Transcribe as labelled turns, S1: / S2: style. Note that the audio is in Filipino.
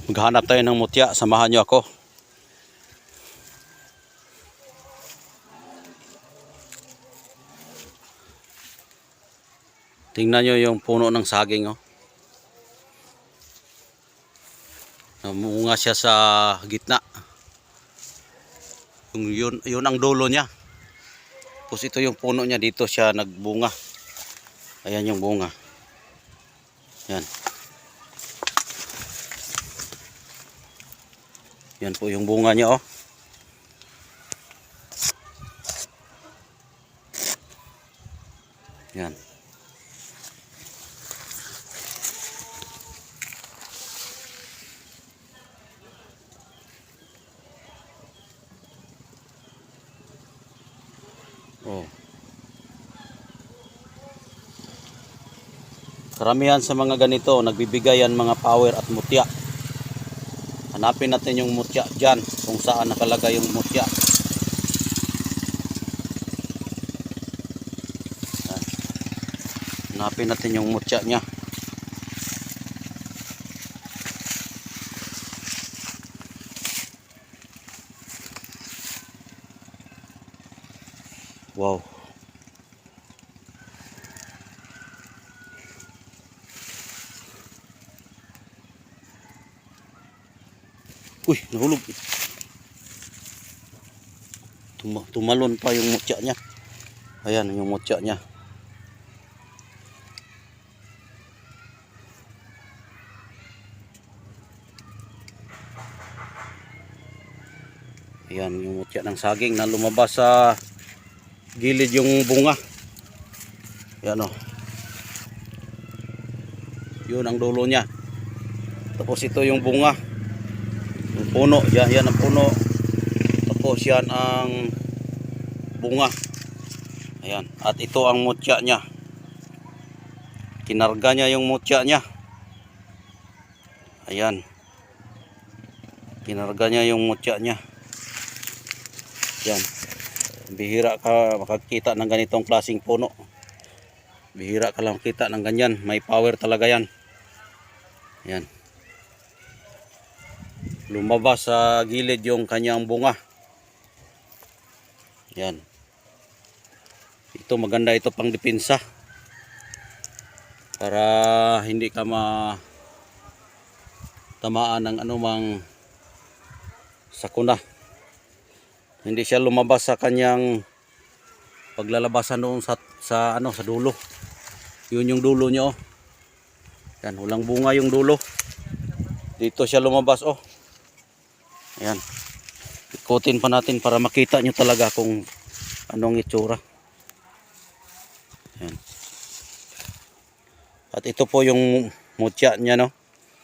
S1: Maghanap tayo ng mutya, samahan nyo ako. Tingnan nyo yung puno ng saging, oh. Namunga siya sa gitna. Yun ang dulo niya. Tapos ito yung puno niya, dito siya nagbunga. Ayan yung bunga. Yan. Yan po yung bunga niya, oh. Yan. Oh. Karamihan sa mga ganito, nagbibigay yan mga power at mutya. Hanapin natin yung mutya dyan, kung saan nakalagay yung mutya. Hanapin natin yung mutya niya. Wow. Uy, nahulog. Tumalon pa yung mutya niya. Ayan yung mutya niya. Ayan yung mutya ng saging na lumabas sa gilid yung bunga. Ayan, oh. Yun ang dulo niya. Tapos ito yung bunga. Yung puno, yan ang puno. Tapos yan ang bunga. Ayan. At ito ang mutya niya. Kinarga niya yung mutya niya. Ayan. Kinarga niya yung mutya niya. Yan. Bihira ka makakita ng ganitong klaseng puno. Bihira ka lang makita ng ganyan. May power talaga yan. Yan. Lumabas sa gilid yung kanyang bunga. Yan. Ito maganda ito pang depensa. Para hindi ka tamaan ng anumang sakuna. Hindi siya lumabas sa kanyang paglalabasan noon sa dulo. Yun yung dulo niya, oh. Yan, walang bunga yung dulo. Dito siya lumabas, oh. Ayan. Ikutin pa natin para makita nyo talaga kung anong itsura. Ayan. At ito po yung mutya niya, no.